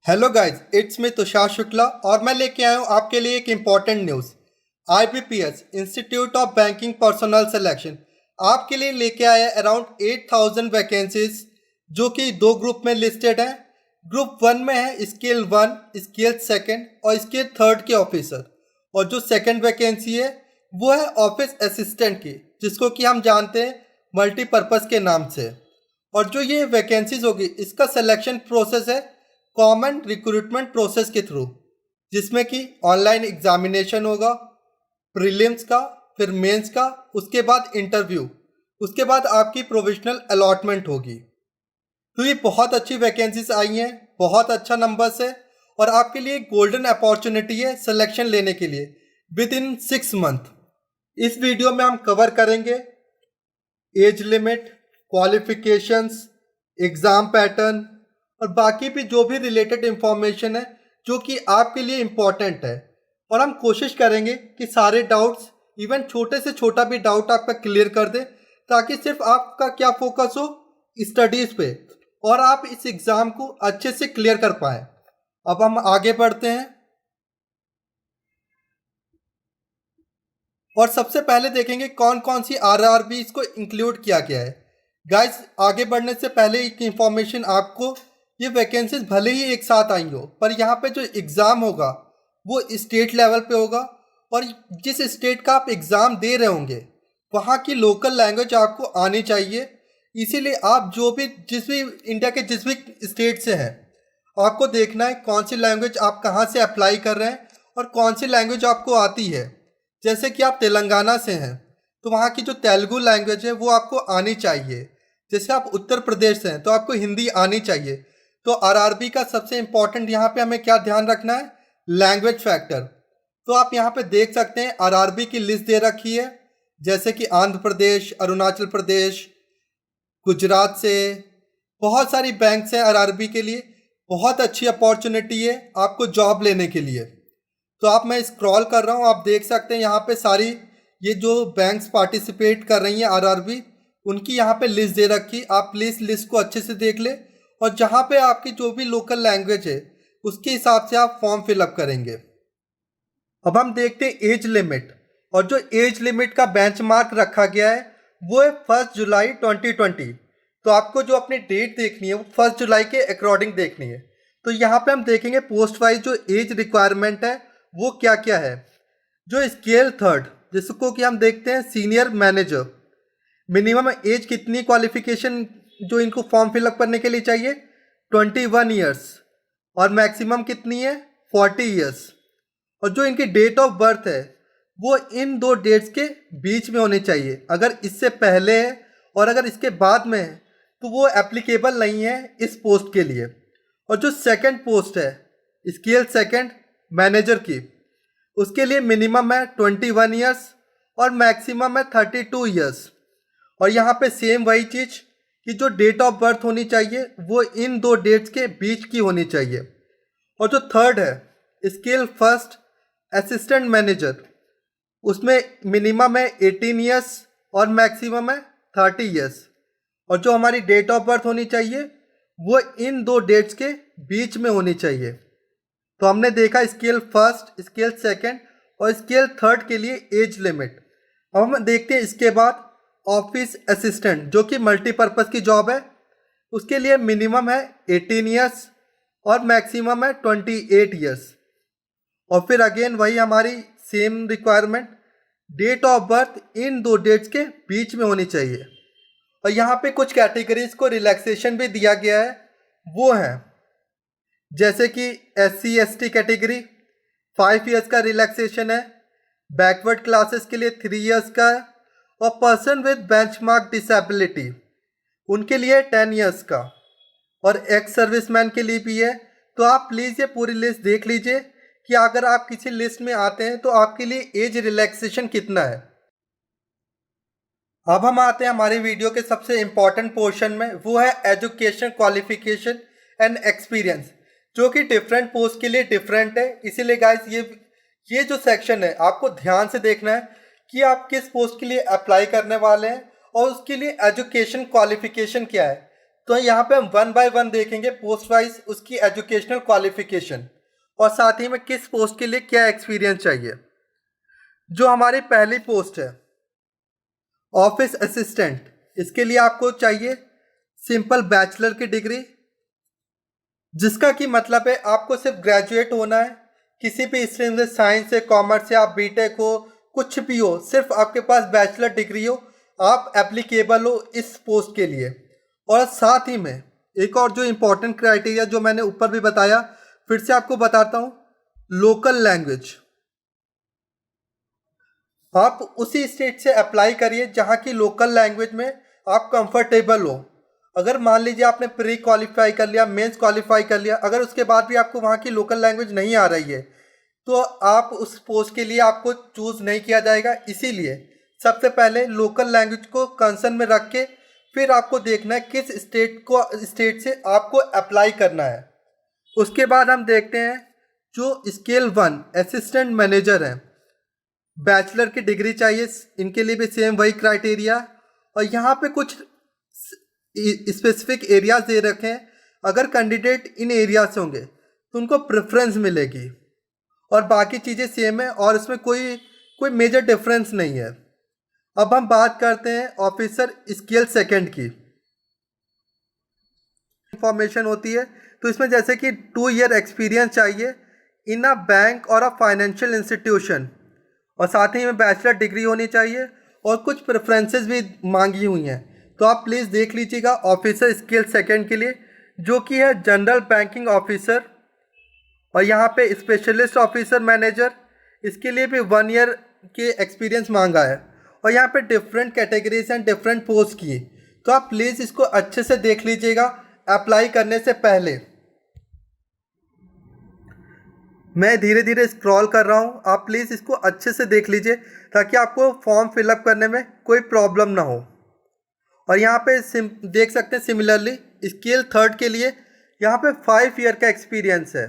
Hello guys, it's me Tushar Shukla और मैं लेके आया हूँ आपके लिए एक important news. IBPS institute of banking personal selection आपके लिए लेके आया है अराउंड 8,000 वैकेंसीज जो कि दो ग्रुप में लिस्टेड हैं। ग्रुप 1 में है स्केल 1, स्केल 2 और स्केल 3 के ऑफिसर। और जो सेकंड वैकेंसी है वो है ऑफिस असिस्टेंट की, जिसको कि हम जानते हैं मल्टीपर्पज़ के नाम से। और जो ये वैकेंसीज होगी इसका सिलेक्शन प्रोसेस है कॉमन रिक्रूटमेंट प्रोसेस के थ्रू, जिसमें कि ऑनलाइन एग्जामिनेशन होगा, प्रीलिम्स का, फिर मेंस का, उसके बाद इंटरव्यू, उसके बाद आपकी प्रोविजनल अलॉटमेंट होगी। तो ये बहुत अच्छी वैकेंसीज आई हैं, बहुत अच्छा नंबर्स है और आपके लिए गोल्डन अपॉर्चुनिटी है सिलेक्शन लेने के लिए विद इन 6 मंथ। इस वीडियो में हम कवर करेंगे age limit, qualifications, exam pattern और बाकी भी जो भी रिलेटेड इंफॉर्मेशन है जो कि आपके लिए इम्पॉर्टेंट है। और हम कोशिश करेंगे कि सारे डाउट्स, इवन छोटे से छोटा भी डाउट आपका क्लियर कर दे, ताकि सिर्फ आपका क्या फोकस हो स्टडीज़ पे और आप इस एग्ज़ाम को अच्छे से क्लियर कर पाएँ। अब हम आगे बढ़ते हैं और सबसे पहले देखेंगे कौन कौन सी आरआरबी इसको इंक्लूड किया गया है। गाइस, आगे बढ़ने से पहले एक इंफॉर्मेशन आपको, ये वैकेंसीज भले ही एक साथ आई हो पर यहाँ पे जो एग्ज़ाम होगा वो स्टेट लेवल पे होगा और जिस स्टेट का आप एग्ज़ाम दे रहे होंगे वहाँ की लोकल लैंग्वेज आपको आनी चाहिए। इसीलिए आप जो भी जिस भी इंडिया के जिस भी स्टेट से हैं आपको देखना है कौन सी लैंग्वेज आप कहाँ से अप्लाई कर रहे हैं और कौन सी लैंग्वेज आपको आती है। जैसे कि आप तेलंगाना से हैं तो वहाँ की जो तेलुगु लैंग्वेज है वो आपको आनी चाहिए। जैसे आप उत्तर प्रदेश से हैं तो आपको हिंदी आनी चाहिए। तो आरआरबी का सबसे इम्पॉर्टेंट यहाँ पे हमें क्या ध्यान रखना है, लैंग्वेज फैक्टर। तो आप यहाँ पे देख सकते हैं आरआरबी की लिस्ट दे रखी है, जैसे कि आंध्र प्रदेश, अरुणाचल प्रदेश, गुजरात से बहुत सारी बैंक्स हैं आरआरबी के लिए। बहुत अच्छी अपॉर्चुनिटी है आपको जॉब लेने के लिए। तो आप, मैं स्क्रॉल कर रहा हूँ, आप देख सकते हैं यहाँ पे सारी ये जो बैंक्स पार्टिसिपेट कर रही हैं आरआरबी, उनकी यहाँ पे लिस्ट दे रखी। आप प्लीज़ लिस्ट को अच्छे से देख ले और जहाँ पे आपकी जो भी लोकल लैंग्वेज है उसके हिसाब से आप फॉर्म फिलअप करेंगे। अब हम देखते हैं एज लिमिट। और जो एज लिमिट का बेंचमार्क रखा गया है वो है 1 जुलाई 2020। तो आपको जो अपनी डेट देखनी है वो 1 जुलाई के अकॉर्डिंग देखनी है। तो यहाँ पे हम देखेंगे पोस्ट वाइज जो एज रिक्वायरमेंट है वो क्या क्या है। जो स्केल 3 जिसको कि हम देखते हैं सीनियर मैनेजर, मिनिमम एज कितनी क्वालिफिकेशन जो इनको फॉर्म फिलअप करने के लिए चाहिए 21 ईयर्स और मैक्सिमम कितनी है 40 ईयर्स। और जो इनकी डेट ऑफ बर्थ है वो इन दो डेट्स के बीच में होनी चाहिए। अगर इससे पहले है और अगर इसके बाद में है तो वो एप्लीकेबल नहीं है इस पोस्ट के लिए। और जो सेकंड पोस्ट है स्केल 2 मैनेजर की, उसके लिए मिनिमम है 21 ईयर्स और मैक्सिमम है 32 ईयर्स। और यहाँ पे सेम वही चीज़ कि जो डेट ऑफ बर्थ होनी चाहिए वो इन दो डेट्स के बीच की होनी चाहिए। और जो थर्ड है स्केल 1 असिस्टेंट मैनेजर, उसमें मिनिमम है 18 ईयर्स और मैक्सिमम है 30 ईयर्स। और जो हमारी डेट ऑफ बर्थ होनी चाहिए वो इन दो डेट्स के बीच में होनी चाहिए। तो हमने देखा स्केल 1, स्केल 2 और स्केल 3 के लिए एज लिमिट। अब हम देखते हैं इसके बाद ऑफिस असिस्टेंट जो कि मल्टीपर्पज़ की जॉब है, उसके लिए मिनिमम है 18 ईयर्स और मैक्सिमम है 28 ईयर्स। और फिर अगेन वही हमारी same requirement, date of birth in दो डेट्स के बीच में होनी चाहिए। और यहाँ पे कुछ कैटेगरीज को रिलैक्सेशन भी दिया गया है, वो हैं जैसे कि SC/ST कैटेगरी 5 ईयर्स का रिलैक्सेशन है, बैकवर्ड क्लासेस के लिए 3 ईयर्स का है और पर्सन विद बेंचमार्क डिसेबिलिटी उनके लिए 10 ईयर्स का और एक्स सर्विसमैन के लिए भी है। तो आप प्लीज़ ये पूरी लिस्ट देख लीजिए कि अगर आप किसी लिस्ट में आते हैं तो आपके लिए एज रिलैक्सेशन कितना है। अब हम आते हैं हमारी वीडियो के सबसे इम्पॉर्टेंट पोर्शन में, वो है एजुकेशन क्वालिफिकेशन एंड एक्सपीरियंस, जो कि डिफरेंट पोस्ट के लिए डिफरेंट है। इसीलिए गाइस ये जो सेक्शन है आपको ध्यान से देखना है कि आप किस पोस्ट के लिए अप्लाई करने वाले हैं और उसके लिए एजुकेशन क्वालिफिकेशन क्या है। तो यहाँ पे हम वन बाय वन देखेंगे पोस्ट वाइज उसकी एजुकेशनल क्वालिफिकेशन और साथ ही में किस पोस्ट के लिए क्या एक्सपीरियंस चाहिए। जो हमारी पहली पोस्ट है ऑफिस असिस्टेंट, इसके लिए आपको चाहिए सिंपल बैचलर की डिग्री, जिसका कि मतलब है आपको सिर्फ ग्रेजुएट होना है किसी भी स्ट्रीम से, साइंस से, कॉमर्स से, आप बीटेक हो, कुछ भी हो, सिर्फ आपके पास बैचलर डिग्री हो, आप एप्लीकेबल हो इस पोस्ट के लिए। और साथ ही में एक और जो इम्पोर्टेंट क्राइटेरिया जो मैंने ऊपर भी बताया, फिर से आपको बताता हूँ, लोकल लैंग्वेज। आप उसी स्टेट से अप्लाई करिए जहाँ की लोकल लैंग्वेज में आप कंफर्टेबल हो। अगर मान लीजिए आपने प्री क्वालिफाई कर लिया, मेंस क्वालिफाई कर लिया, अगर उसके बाद भी आपको वहाँ की लोकल लैंग्वेज नहीं आ रही है तो आप उस पोस्ट के लिए आपको चूज़ नहीं किया जाएगा। इसीलिए सबसे पहले लोकल लैंग्वेज को कंसर्न में रख के फिर आपको देखना है किस स्टेट से आपको अप्लाई करना है। उसके बाद हम देखते हैं जो स्केल 1 असिस्टेंट मैनेजर है, बैचलर की डिग्री चाहिए, इनके लिए भी सेम वही क्राइटेरिया। और यहाँ पे कुछ स्पेसिफिक एरियाज दे रखे हैं, अगर कैंडिडेट इन एरिया से होंगे तो उनको प्रेफरेंस मिलेगी और बाकी चीज़ें सेम है और इसमें कोई मेजर डिफरेंस नहीं है। अब हम बात करते हैं ऑफिसर स्केल 2 की। इंफॉर्मेशन होती है तो इसमें जैसे कि 2 ईयर एक्सपीरियंस चाहिए इन अ बैंक और अ फाइनेंशियल इंस्टीट्यूशन, और साथ ही में बैचलर डिग्री होनी चाहिए और कुछ प्रेफरेंसेस भी मांगी हुई हैं। तो आप प्लीज़ देख लीजिएगा ऑफिसर स्केल 2 के लिए, जो कि है जनरल बैंकिंग ऑफिसर, और यहाँ पे स्पेशलिस्ट ऑफिसर मैनेजर, इसके लिए भी 1 ईयर के एक्सपीरियंस मांगा है। और यहाँ पे different categories and different post की, तो आप प्लीज़ इसको अच्छे से देख लीजिएगा अप्लाई करने से पहले। मैं धीरे धीरे स्क्रॉल कर रहा हूँ, आप प्लीज़ इसको अच्छे से देख लीजिए ताकि आपको फॉर्म फिलअप करने में कोई प्रॉब्लम ना हो। और यहाँ पे देख सकते हैं सिमिलरली स्केल 3 के लिए यहाँ पे 5 ईयर का एक्सपीरियंस है।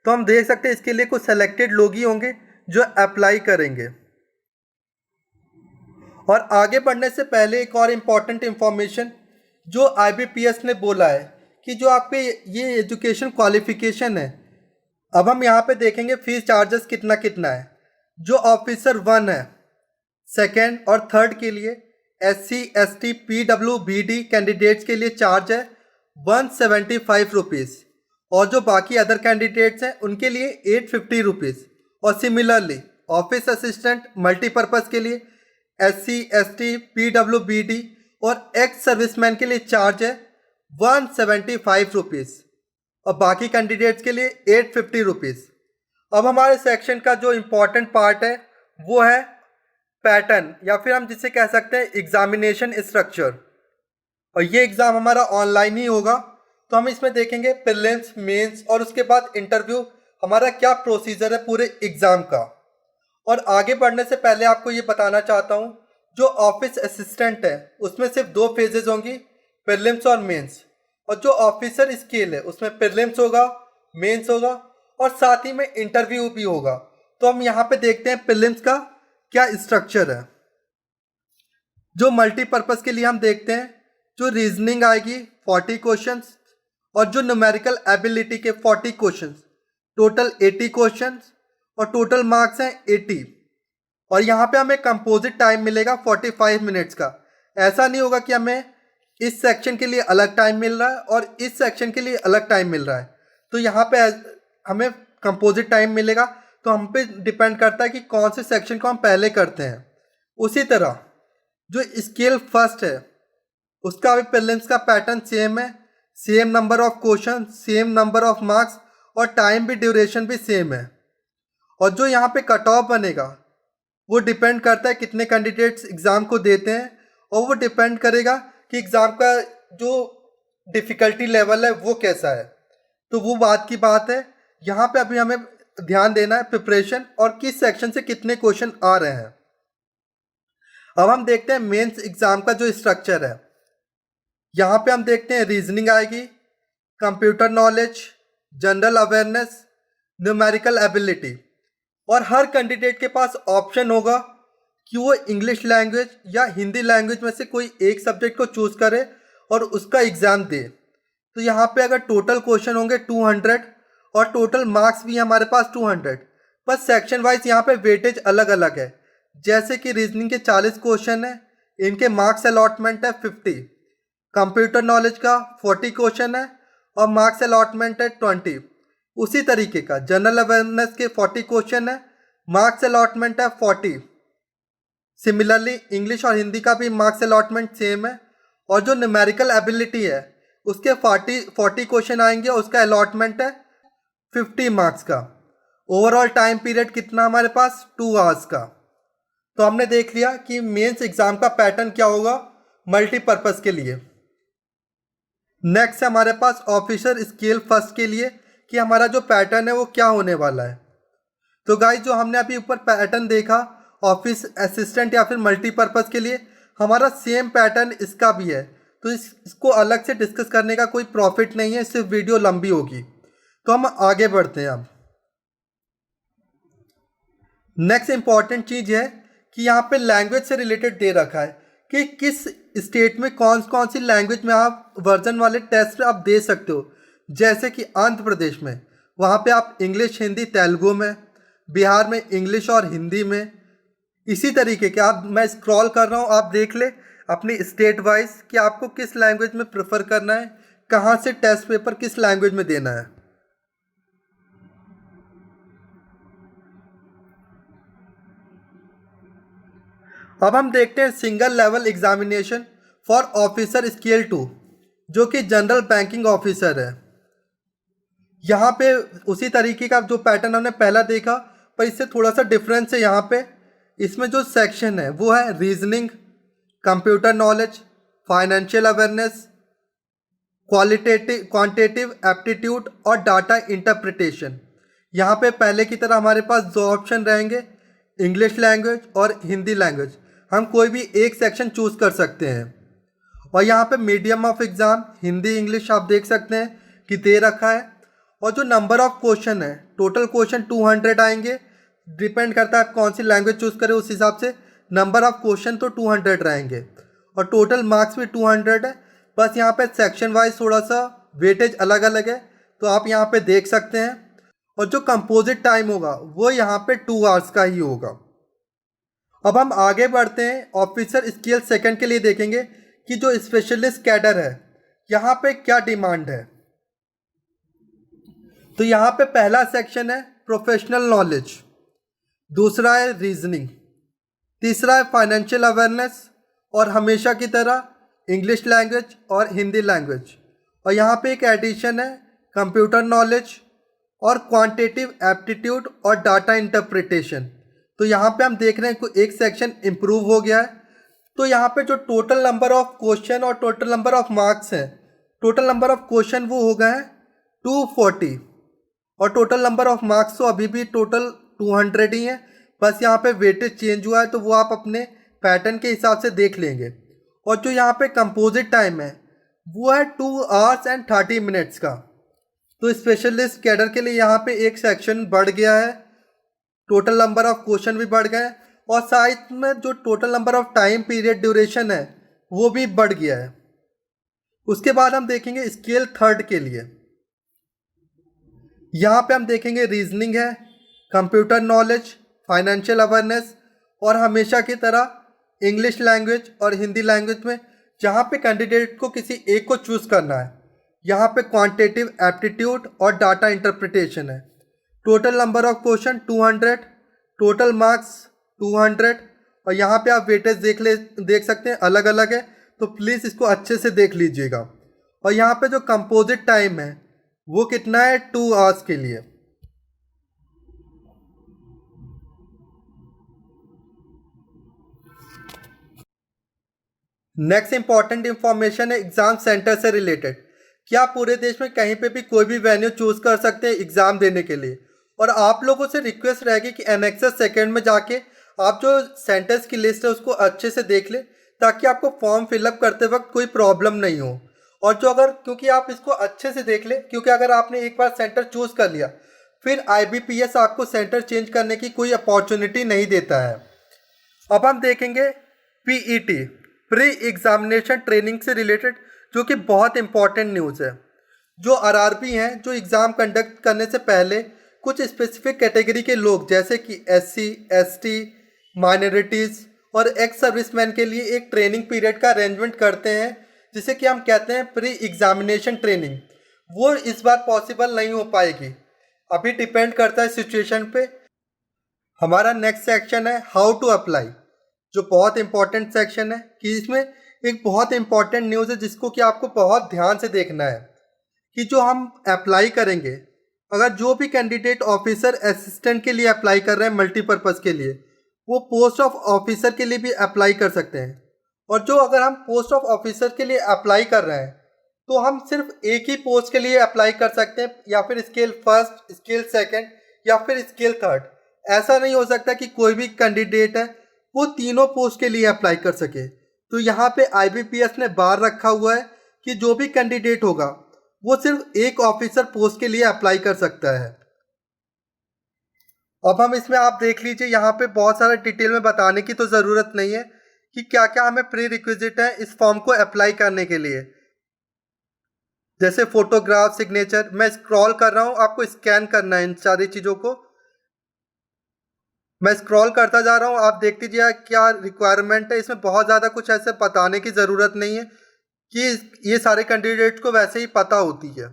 तो हम देख सकते हैं इसके लिए कुछ सेलेक्टेड लोग ही होंगे जो अप्लाई करेंगे। और आगे बढ़ने से पहले एक और इम्पॉर्टेंट इन्फॉर्मेशन जो IBPS ने बोला है कि जो आपके ये एजुकेशन क्वालिफिकेशन है, अब हम यहाँ पे देखेंगे फीस चार्जेस कितना कितना है। जो ऑफिसर 1 है, 2nd और 3rd के लिए SC ST PWBD कैंडिडेट्स के लिए चार्ज है 175 रुपीज़, और जो बाकी अदर कैंडिडेट्स हैं उनके लिए 850 रुपीज़। और सिमिलरली ऑफिस असिस्टेंट मल्टीपर्पज़ के लिए SC ST PWBD और एक्स सर्विसमैन के लिए चार्ज है 175 रुपीज़ और बाकी कैंडिडेट्स के लिए 850 रुपीज़। अब हमारे सेक्शन का जो इम्पोर्टेंट पार्ट है वो है पैटर्न, या फिर हम जिसे कह सकते हैं एग्जामिनेशन स्ट्रक्चर। और ये एग्ज़ाम हमारा ऑनलाइन ही होगा, तो हम इसमें देखेंगे प्रीलिम्स, मेंस और उसके बाद इंटरव्यू, हमारा क्या प्रोसीजर है पूरे एग्ज़ाम का। और आगे बढ़ने से पहले आपको ये बताना चाहता हूँ, जो ऑफिस असिस्टेंट है उसमें सिर्फ 2 फेजेस होंगी, प्रीलिम्स और मेंस। और जो ऑफिसर स्केल है उसमें प्रीलिम्स होगा, मेंस होगा और साथ ही में इंटरव्यू भी होगा। तो हम यहाँ पे देखते हैं प्रीलिम्स का क्या स्ट्रक्चर है। जो मल्टीपर्पज़ के लिए हम देखते हैं, जो रीजनिंग आएगी 40 क्वेश्चंस और जो न्यूमेरिकल एबिलिटी के 40 क्वेश्चंस, टोटल 80 क्वेश्चंस और टोटल मार्क्स हैं 80। और यहाँ पे हमें कंपोजिट टाइम मिलेगा 45 मिनट्स का। ऐसा नहीं होगा कि हमें इस सेक्शन के लिए अलग टाइम मिल रहा है और इस सेक्शन के लिए अलग टाइम मिल रहा है, तो यहाँ पे हमें कंपोजिट टाइम मिलेगा। तो हम पे डिपेंड करता है कि कौन से सेक्शन को हम पहले करते हैं। उसी तरह जो स्केल 1 है उसका भी प्रीलिम्स का पैटर्न सेम है, same number of question, same number of marks और टाइम भी, ड्यूरेशन भी सेम है। और जो यहाँ पे कट ऑफ बनेगा वो डिपेंड करता है कितने कैंडिडेट्स एग्ज़ाम को देते हैं, और वो डिपेंड करेगा कि एग्ज़ाम का जो डिफ़िकल्टी लेवल है वो कैसा है। तो वो बात की बात है, यहाँ पे अभी हमें ध्यान देना है प्रिपरेशन और किस सेक्शन से कितने क्वेश्चन आ रहे हैं। अब हम देखते हैं मेंस एग्ज़ाम का जो स्ट्रक्चर है। यहाँ पे हम देखते हैं रीजनिंग आएगी, computer knowledge, general awareness, numerical ability, और हर कैंडिडेट के पास ऑप्शन होगा कि वो इंग्लिश लैंग्वेज या हिंदी लैंग्वेज में से कोई एक सब्जेक्ट को चूज़ करे और उसका एग्ज़ाम दे, तो यहाँ पे अगर टोटल क्वेश्चन होंगे 200 और टोटल मार्क्स भी हमारे पास 200, बस सेक्शन वाइज यहाँ पे वेटेज अलग अलग है। जैसे कि रीजनिंग के 40 क्वेश्चन है, इनके मार्क्स अलॉटमेंट है 50। कंप्यूटर नॉलेज का 40 क्वेश्चन है और मार्क्स अलॉटमेंट है 20। उसी तरीके का जनरल अवेयरनेस के 40 क्वेश्चन है, मार्क्स अलॉटमेंट है 40। सिमिलरली इंग्लिश और हिंदी का भी मार्क्स अलॉटमेंट सेम है। और जो न्यूमेरिकल एबिलिटी है उसके 40 क्वेश्चन आएंगे, उसका अलॉटमेंट है 50 मार्क्स का। ओवरऑल टाइम पीरियड कितना हमारे पास 2 आवर्स का। तो हमने देख लिया कि मेंस एग्जाम का पैटर्न क्या होगा मल्टीपर्पज़ के लिए। नेक्स्ट है हमारे पास ऑफिसर स्केल फर्स्ट के लिए कि हमारा जो पैटर्न है वो क्या होने वाला है। तो गाइस जो हमने अभी ऊपर पैटर्न देखा ऑफिस असिस्टेंट या फिर मल्टीपर्पज़ के लिए, हमारा सेम पैटर्न इसका भी है। तो इसको अलग से डिस्कस करने का कोई प्रॉफिट नहीं है, सिर्फ वीडियो लंबी होगी। तो हम आगे बढ़ते हैं। अब नेक्स्ट इंपॉर्टेंट चीज़ है कि यहाँ पे लैंग्वेज से रिलेटेड दे रखा है कि किस स्टेट में कौन कौन सी लैंग्वेज में आप वर्जन वाले टेस्ट आप दे सकते हो। जैसे कि आंध्र प्रदेश में वहाँ पे आप इंग्लिश हिंदी तेलुगु में, बिहार में इंग्लिश और हिंदी में। इसी तरीके के आप, मैं स्क्रॉल कर रहा हूँ, आप देख ले अपनी स्टेट वाइज कि आपको किस लैंग्वेज में प्रेफर करना है, कहाँ से टेस्ट पेपर किस लैंग्वेज में देना है। अब हम देखते हैं single level examination for officer scale 2 जो कि जनरल बैंकिंग ऑफिसर है। यहाँ पे उसी तरीके का जो पैटर्न हमने पहला देखा पर इससे थोड़ा सा डिफरेंस है। यहाँ पे इसमें जो सेक्शन है वो है reasoning, computer knowledge, financial awareness, quantitative aptitude और डाटा इंटरप्रिटेशन। यहाँ पे पहले की तरह हमारे पास दो ऑप्शन रहेंगे, इंग्लिश लैंग्वेज और हिंदी लैंग्वेज। हम कोई भी एक सेक्शन चूज कर सकते हैं। और यहाँ पे medium of exam Hindi English आप देख सकते हैं कि दे रखा है। और जो नंबर ऑफ क्वेश्चन है, टोटल क्वेश्चन 200 आएंगे। डिपेंड करता है आप कौन सी लैंग्वेज चूज़ करें, उस हिसाब से नंबर ऑफ क्वेश्चन तो 200 रहेंगे और टोटल मार्क्स भी 200 है। बस यहाँ पे सेक्शन वाइज थोड़ा सा वेटेज अलग अलग है, तो आप यहाँ पे देख सकते हैं। और जो कंपोजिट टाइम होगा वो यहाँ पे 2 आवर्स का ही होगा। अब हम आगे बढ़ते हैं, ऑफिसर स्केल सेकंड के लिए देखेंगे कि जो स्पेशलिस्ट कैडर है यहाँ पे क्या डिमांड है। तो यहाँ पे पहला सेक्शन है प्रोफेशनल नॉलेज, दूसरा है रीजनिंग, तीसरा है फाइनेंशियल अवेयरनेस और हमेशा की तरह इंग्लिश लैंग्वेज और हिंदी लैंग्वेज। और यहाँ पे एक एडिशन है कंप्यूटर नॉलेज और क्वांटिटेटिव एप्टीट्यूड और डाटा इंटरप्रिटेशन। तो यहाँ पे हम देख रहे हैं कि एक सेक्शन इम्प्रूव हो गया है। तो यहाँ पे जो टोटल नंबर ऑफ क्वेश्चन और टोटल नंबर ऑफ मार्क्स हैं, टोटल नंबर ऑफ क्वेश्चन वो हो गए हैं 240 और टोटल नंबर ऑफ मार्क्स तो अभी भी टोटल 200 ही है। बस यहाँ पे वेटेज चेंज हुआ है, तो वो आप अपने पैटर्न के हिसाब से देख लेंगे। और जो यहाँ पे कंपोजिट टाइम है वो है 2 आवर्स एंड 30 मिनट्स का। तो स्पेशलिस्ट कैडर के लिए यहाँ पे एक सेक्शन बढ़ गया है, टोटल नंबर ऑफ क्वेश्चन भी बढ़ गए और साथ में जो total number of time period duration है वो भी बढ़ गया है। उसके बाद हम देखेंगे स्केल थर्ड के लिए। यहाँ पे हम देखेंगे रीजनिंग है, कंप्यूटर नॉलेज, फाइनेंशियल अवेयरनेस और हमेशा की तरह इंग्लिश लैंग्वेज और हिंदी लैंग्वेज में, जहाँ पे कैंडिडेट को किसी एक को चूज़ करना है। यहाँ पे क्वांटिटेटिव एप्टीट्यूड और डाटा इंटरप्रिटेशन है। Total number of question 200, total marks 200 और यहाँ पे आप वेटेज देख सकते हैं अलग अलग है, तो प्लीज़ इसको अच्छे से देख लीजिएगा। और यहाँ पे जो कंपोजिट टाइम है वो कितना है 2 आवर्स के लिए। नेक्स्ट इंपॉर्टेंट इंफॉर्मेशन है एग्जाम सेंटर से रिलेटेड। क्या आप पूरे देश में कहीं पे भी कोई भी वेन्यू चूज कर सकते हैं एग्जाम देने के लिए। और आप लोगों से रिक्वेस्ट रहेगी कि एनेक्सस सेकंड में जाके आप जो सेंटर्स की लिस्ट है उसको अच्छे से देख ले, ताकि आपको फॉर्म फिलअप करते वक्त कोई प्रॉब्लम नहीं हो। और जो अगर, क्योंकि आप इसको अच्छे से देख ले, क्योंकि अगर आपने एक बार सेंटर चूज कर लिया फिर IBPS आपको सेंटर चेंज करने की कोई अपॉर्चुनिटी नहीं देता है। अब हम देखेंगे PET, प्री एग्जामिनेशन ट्रेनिंग से रिलेटेड जो कि बहुत इंपॉर्टेंट न्यूज़ है। जो आरआरबी हैं, जो एग्ज़ाम कंडक्ट करने से पहले कुछ स्पेसिफिक कैटेगरी के लोग जैसे कि एससी, एसटी, माइनॉरिटीज़ और एक्स सर्विसमैन के लिए एक ट्रेनिंग पीरियड का अरेंजमेंट करते हैं, जिसे कि हम कहते हैं प्री एग्जामिनेशन ट्रेनिंग। वो इस बार पॉसिबल नहीं हो पाएगी, अभी डिपेंड करता है सिचुएशन पे। हमारा नेक्स्ट सेक्शन है हाउ टू अप्लाई, जो बहुत इंपॉर्टेंट सेक्शन है कि इसमें एक बहुत इंपॉर्टेंट न्यूज़ है जिसको कि आपको बहुत ध्यान से देखना है कि जो हम अप्लाई करेंगे, अगर जो भी कैंडिडेट ऑफिसर असिस्टेंट के लिए अप्लाई कर रहे हैं मल्टीपर्पज़ के लिए, वो पोस्ट ऑफ ऑफिसर के लिए भी अप्लाई कर सकते हैं। और जो अगर हम पोस्ट ऑफ ऑफिसर के लिए अप्लाई कर रहे हैं तो हम सिर्फ एक ही पोस्ट के लिए अप्लाई कर सकते हैं, या फिर स्केल फर्स्ट, स्केल सेकंड या फिर स्केल थर्ड। ऐसा नहीं हो सकता कि कोई भी कैंडिडेट है वो तीनों पोस्ट के लिए अप्लाई कर सके। तो यहाँ पे आईबीपीएस ने बार रखा हुआ है कि जो भी कैंडिडेट होगा वो सिर्फ एक ऑफिसर पोस्ट के लिए अप्लाई कर सकता है। अब हम इसमें आप देख लीजिए, यहाँ पे बहुत सारा डिटेल में बताने की तो ज़रूरत नहीं है कि क्या क्या हमें प्री रिक्विजिट है इस फॉर्म को अप्लाई करने के लिए। जैसे फोटोग्राफ, सिग्नेचर, मैं स्क्रॉल कर रहा हूँ, आपको स्कैन करना है इन सारी चीज़ों को। मैं स्क्रॉल करता जा रहा हूँ, आप देख लीजिए क्या रिक्वायरमेंट है। इसमें बहुत ज़्यादा कुछ ऐसे बताने की ज़रूरत नहीं है कि ये सारे कैंडिडेट्स को वैसे ही पता होती है।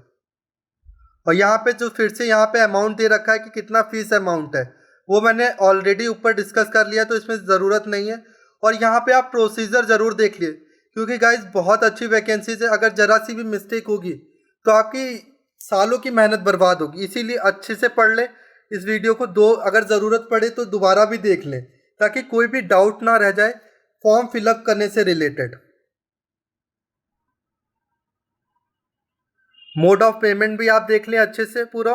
और यहाँ पे जो फिर से यहाँ पे अमाउंट दे रखा है कि कितना फीस अमाउंट है, वो मैंने ऑलरेडी ऊपर डिस्कस कर लिया, तो इसमें ज़रूरत नहीं है। और यहाँ पे आप प्रोसीजर ज़रूर देख लिए, क्योंकि गाइज बहुत अच्छी वैकेंसीज है। अगर ज़रा सी भी मिस्टेक होगी तो आपकी सालों की मेहनत बर्बाद होगी। इसीलिए अच्छे से पढ़ ले इस वीडियो को, अगर ज़रूरत पड़े तो दोबारा भी देख लें, ताकि कोई भी डाउट ना रह जाए फॉर्म फिलअप करने से रिलेटेड। मोड ऑफ पेमेंट भी आप देख लें अच्छे से पूरा।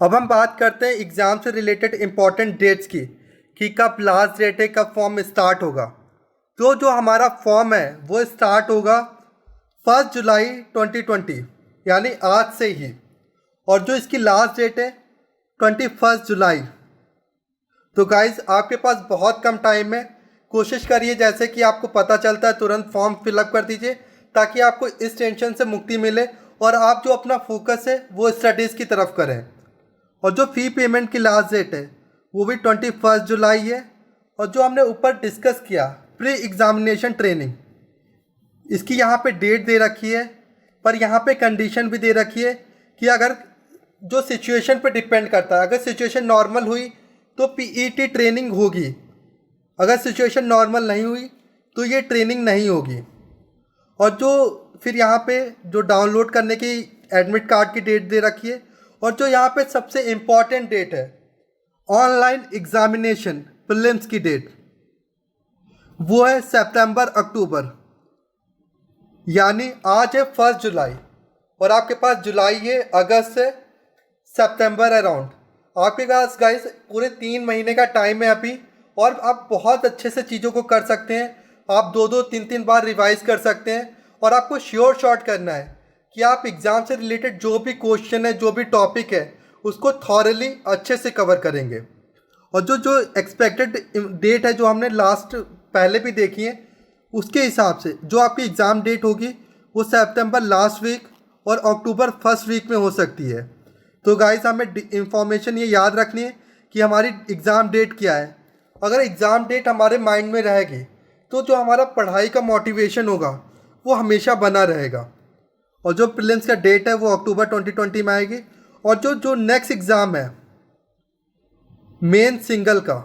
अब हम बात करते हैं एग्ज़ाम से रिलेटेड इम्पॉर्टेंट डेट्स की, कि कब लास्ट डेट है, कब फॉर्म स्टार्ट होगा। तो जो हमारा फॉर्म है वो स्टार्ट होगा 1 जुलाई 2020, यानी आज से ही। और जो इसकी लास्ट डेट है 21 जुलाई। तो गाइज आपके पास बहुत कम टाइम है, कोशिश करिए जैसे कि आपको पता चलता है तुरंत फॉर्म फिलअप कर दीजिए, ताकि आपको इस टेंशन से मुक्ति मिले और आप जो अपना फोकस है वो स्टडीज़ की तरफ करें। और जो फ़ी पेमेंट की लास्ट डेट है वो भी 21 जुलाई है। और जो हमने ऊपर डिस्कस किया प्री एग्ज़ामिनेशन ट्रेनिंग, इसकी यहाँ पे डेट दे रखी है, पर यहाँ पे कंडीशन भी दे रखी है कि अगर जो सिचुएशन पे डिपेंड करता है, अगर सिचुएशन नॉर्मल हुई तो पीईटी ट्रेनिंग होगी, अगर सिचुएशन नॉर्मल नहीं हुई तो ये ट्रेनिंग नहीं होगी। और जो फिर यहाँ पे जो डाउनलोड करने की एडमिट कार्ड की डेट दे रखी है, और जो यहाँ पे सबसे इम्पॉर्टेंट डेट है ऑनलाइन एग्जामिनेशन प्रीलिम्स की डेट, वो है सितंबर अक्टूबर, यानी आज है 1 जुलाई और आपके पास जुलाई है, अगस्त है, सितंबर अराउंड। आपके पास गाइस पूरे 3 महीने का टाइम है अभी, और आप बहुत अच्छे से चीज़ों को कर सकते हैं। आप 2-2, 3-3 बार रिवाइज कर सकते हैं, और आपको श्योर शॉट करना है कि आप एग्ज़ाम से रिलेटेड जो भी क्वेश्चन है, जो भी टॉपिक है, उसको थॉरली अच्छे से कवर करेंगे। और जो जो एक्सपेक्टेड डेट है जो हमने लास्ट पहले भी देखी है, उसके हिसाब से जो आपकी एग्ज़ाम डेट होगी वो सितंबर लास्ट वीक और अक्टूबर फर्स्ट वीक में हो सकती है। तो गाइस हमें इंफॉर्मेशन ये याद रखनी है कि हमारी एग्ज़ाम डेट क्या है। अगर एग्ज़ाम डेट हमारे माइंड में रहेगी तो जो हमारा पढ़ाई का मोटिवेशन होगा वो हमेशा बना रहेगा। और जो प्रीलिम्स का डेट है वो अक्टूबर 2020 में आएगी। और जो जो नेक्स्ट एग्ज़ाम है मेन सिंगल का,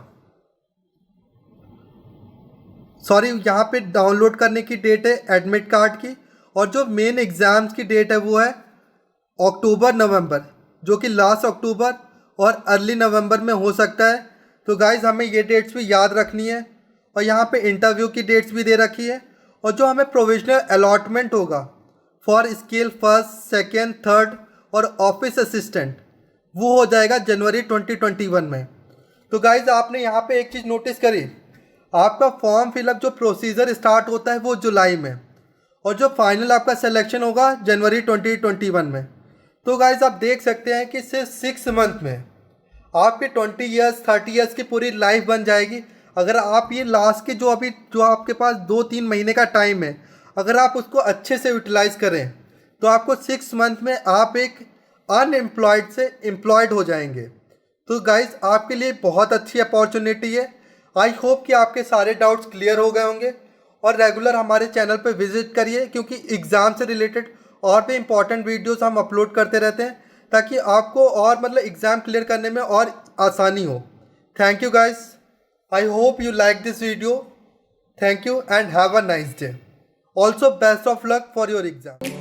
सॉरी यहाँ पे डाउनलोड करने की डेट है एडमिट कार्ड की, और जो मेन एग्ज़ाम्स की डेट है वो है अक्टूबर नवंबर, जो कि लास्ट अक्टूबर और अर्ली नवंबर में हो सकता है। तो गाइज़ हमें ये डेट्स भी याद रखनी है। और यहाँ पे इंटरव्यू की डेट्स भी दे रखी है। और जो हमें प्रोविजनल अलॉटमेंट होगा for scale first, second, third और ऑफिस असिस्टेंट, वो हो जाएगा जनवरी 2021 में। तो गाइज़ आपने यहाँ पे एक चीज़ नोटिस करी, आपका फॉर्म फिलअप जो प्रोसीजर स्टार्ट होता है वो जुलाई में, और जो फाइनल आपका सिलेक्शन होगा जनवरी 2021 में। तो गाइज आप देख सकते हैं कि सिर्फ 6 मंथ में आपके 20 ईयर्स 30 ईयर्स की पूरी लाइफ बन जाएगी। अगर आप ये लास्ट के जो आपके पास 2-3 महीने का टाइम है, अगर आप उसको अच्छे से यूटिलाइज करें तो आपको 6 मंथ में आप एक अनएम्प्लॉयड से एम्प्लॉयड हो जाएंगे। तो गाइज आपके लिए बहुत अच्छी अपॉर्चुनिटी है। आई होप कि आपके सारे डाउट्स क्लियर हो गए होंगे और रेगुलर हमारे चैनल पर विजिट करिए, क्योंकि एग्ज़ाम से रिलेटेड और भी इम्पॉर्टेंट वीडियोस हम अपलोड करते रहते हैं ताकि आपको और मतलब एग्ज़ाम क्लियर करने में और आसानी हो। Thank you guys, I hope you like this video. Thank you and have a nice day. Also best of luck for your exam.